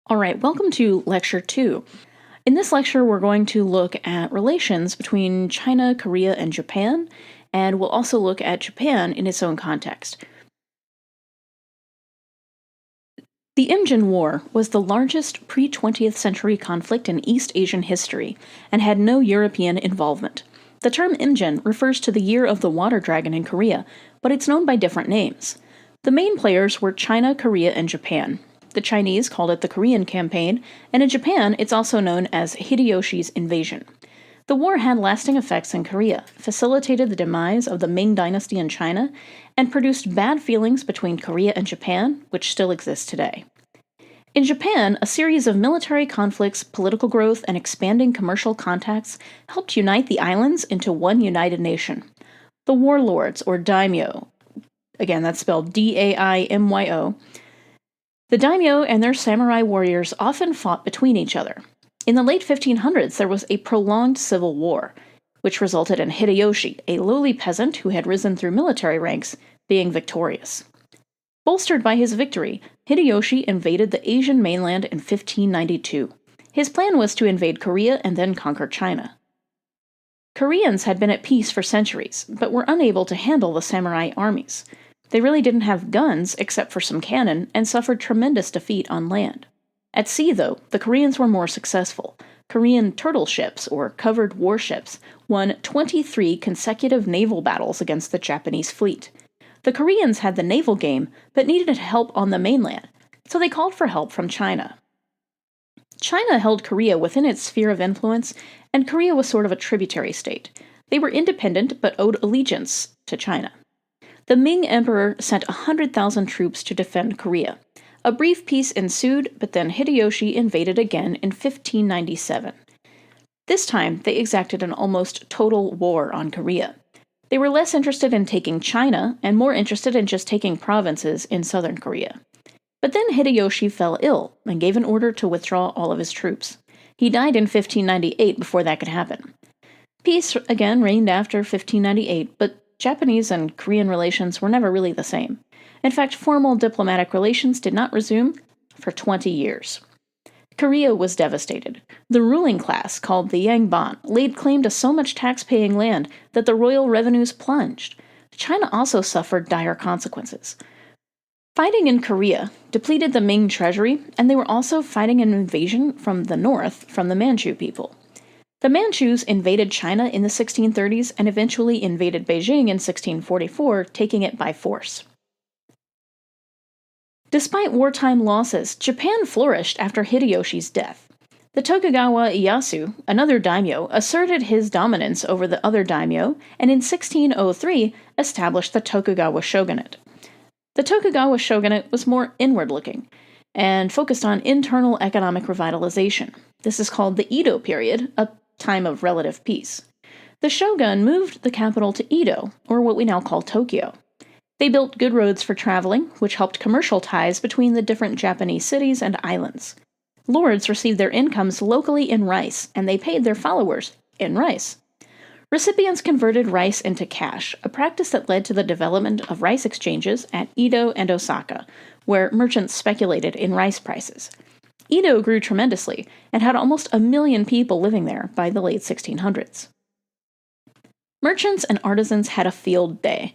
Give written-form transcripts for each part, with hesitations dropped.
All right, welcome to Lecture 2. In this lecture, we're going to look at relations between China, Korea, and Japan, and we'll also look at Japan in its own context. The Imjin War was the largest pre-20th century conflict in East Asian history and had no European involvement. The term Imjin refers to the year of the water dragon in Korea, but it's known by different names. The main players were China, Korea, and Japan. The Chinese called it the Korean Campaign, and in Japan it's also known as Hideyoshi's invasion. The war had lasting effects in Korea, facilitated the demise of the Ming dynasty in China, and produced bad feelings between Korea and Japan, which still exist today. In Japan, a series of military conflicts, political growth, and expanding commercial contacts helped unite the islands into one united nation. The warlords, or daimyo, again that's spelled D-A-I-M-Y-O, the daimyo and their samurai warriors often fought between each other. In the late 1500s, there was a prolonged civil war, which resulted in Hideyoshi, a lowly peasant who had risen through military ranks, being victorious. Bolstered by his victory, Hideyoshi invaded the Asian mainland in 1592. His plan was to invade Korea and then conquer China. Koreans had been at peace for centuries, but were unable to handle the samurai armies. They really didn't have guns except for some cannon and suffered tremendous defeat on land. At sea, though, the Koreans were more successful. Korean turtle ships, or covered warships, won 23 consecutive naval battles against the Japanese fleet. The Koreans had the naval game, but needed help on the mainland, so they called for help from China. China held Korea within its sphere of influence, and Korea was sort of a tributary state. They were independent, but owed allegiance to China. The Ming Emperor sent 100,000 troops to defend Korea. A brief peace ensued, but then Hideyoshi invaded again in 1597. This time, they exacted an almost total war on Korea. They were less interested in taking China and more interested in just taking provinces in southern Korea. But then Hideyoshi fell ill and gave an order to withdraw all of his troops. He died in 1598 before that could happen. Peace again reigned after 1598, but Japanese and Korean relations were never really the same. In fact, formal diplomatic relations did not resume for 20 years. Korea was devastated. The ruling class, called the Yangban, laid claim to so much tax-paying land that the royal revenues plunged. China also suffered dire consequences. Fighting in Korea depleted the Ming treasury, and they were also fighting an invasion from the north from the Manchu people. The Manchus invaded China in the 1630s and eventually invaded Beijing in 1644, taking it by force. Despite wartime losses, Japan flourished after Hideyoshi's death. The Tokugawa Ieyasu, another daimyo, asserted his dominance over the other daimyo, and in 1603 established the Tokugawa shogunate. The Tokugawa shogunate was more inward-looking and focused on internal economic revitalization. This is called the Edo Period, a time of relative peace. The shogun moved the capital to Edo, or what we now call Tokyo. They built good roads for traveling, which helped commercial ties between the different Japanese cities and islands. Lords received their incomes locally in rice, and they paid their followers in rice. Recipients converted rice into cash, a practice that led to the development of rice exchanges at Edo and Osaka, where merchants speculated in rice prices. Edo grew tremendously and had almost 1 million people living there by the late 1600s. Merchants and artisans had a field day.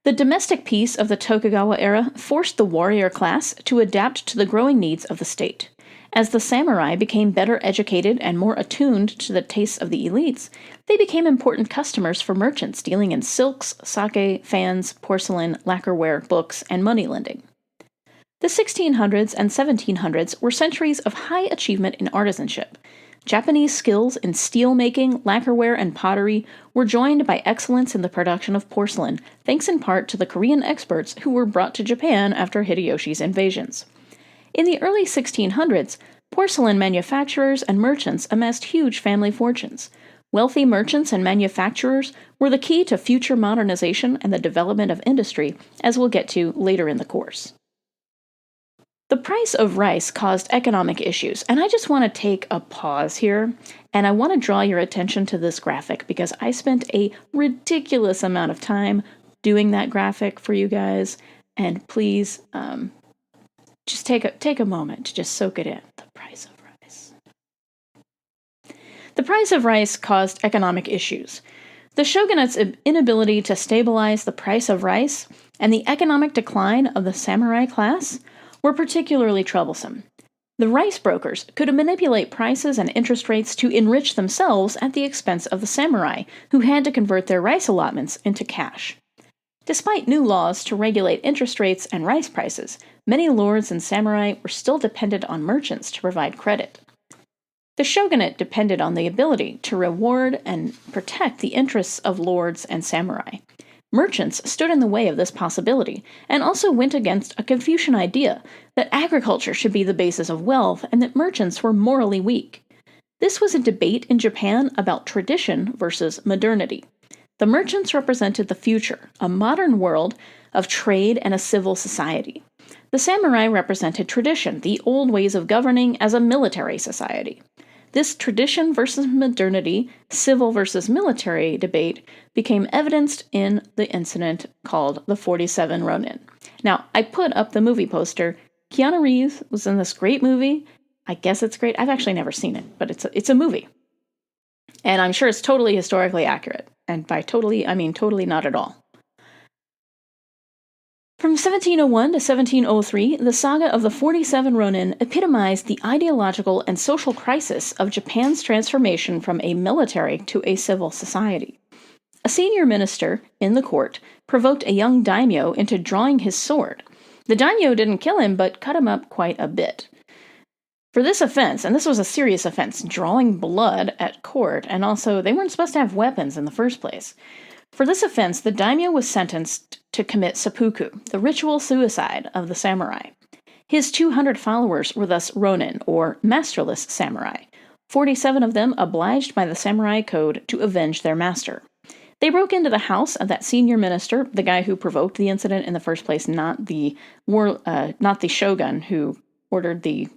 The domestic peace of the Tokugawa era forced the warrior class to adapt to the growing needs of the state. As the samurai became better educated and more attuned to the tastes of the elites, they became important customers for merchants dealing in silks, sake, fans, porcelain, lacquerware, books, and money lending. The 1600s and 1700s were centuries of high achievement in artisanship. Japanese skills in steel-making, lacquerware, and pottery were joined by excellence in the production of porcelain, thanks in part to the Korean experts who were brought to Japan after Hideyoshi's invasions. In the early 1600s, porcelain manufacturers and merchants amassed huge family fortunes. Wealthy merchants and manufacturers were the key to future modernization and the development of industry, as we'll get to later in the course. The price of rice caused economic issues, and I just want to take a pause here, and I want to draw your attention to this graphic because I spent a ridiculous amount of time doing that graphic for you guys, and please just take a moment to just soak it in. The The price of rice caused economic issues. The shogunate's inability to stabilize the price of rice and the economic decline of the samurai class were particularly troublesome. The rice brokers could manipulate prices and interest rates to enrich themselves at the expense of the samurai, who had to convert their rice allotments into cash. Despite new laws to regulate interest rates and rice prices, many lords and samurai were still dependent on merchants to provide credit. The shogunate depended on the ability to reward and protect the interests of lords and samurai. Merchants stood in the way of this possibility, and also went against a Confucian idea that agriculture should be the basis of wealth and that merchants were morally weak. This was a debate in Japan about tradition versus modernity. The merchants represented the future, a modern world of trade and a civil society. The samurai represented tradition, the old ways of governing as a military society. This tradition versus modernity, civil versus military debate became evidenced in the incident called the 47 Ronin. Now, I put up the movie poster. Keanu Reeves was in this great movie. I guess it's great. I've actually never seen it, but it's a movie. And I'm sure it's totally historically accurate. And by totally, I mean totally not at all. From 1701 to 1703, the saga of the 47 Ronin epitomized the ideological and social crisis of Japan's transformation from a military to a civil society. A senior minister in the court provoked a young daimyo into drawing his sword. The daimyo didn't kill him, but cut him up quite a bit. For this offense, and this was a serious offense, drawing blood at court, and also they weren't supposed to have weapons in the first place. For this offense, the daimyo was sentenced to commit seppuku, the ritual suicide of the samurai. His 200 followers were thus ronin, or masterless samurai, 47 of them obliged by the samurai code to avenge their master. They broke into the house of that senior minister, the guy who provoked the incident in the first place, not the shogun who ordered the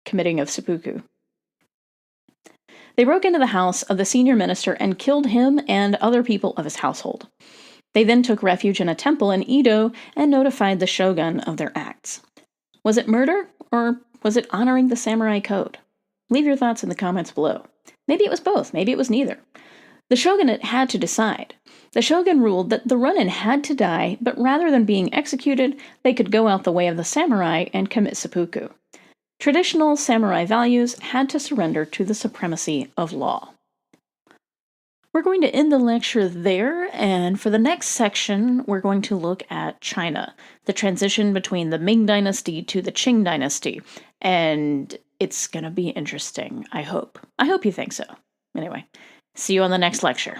committing of seppuku. They broke into the house of the senior minister and killed him and other people of his household. They then took refuge in a temple in Edo and notified the shogun of their acts. Was it murder, or was it honoring the samurai code? Leave your thoughts in the comments below. Maybe it was both, maybe it was neither. The shogunate had to decide. The shogun ruled that the ronin had to die, but rather than being executed, they could go out the way of the samurai and commit seppuku. Traditional samurai values had to surrender to the supremacy of law. We're going to end the lecture there, and for the next section, we're going to look at China, the transition between the Ming Dynasty to the Qing Dynasty, and it's going to be interesting, I hope. I hope you think so. Anyway, see you on the next lecture.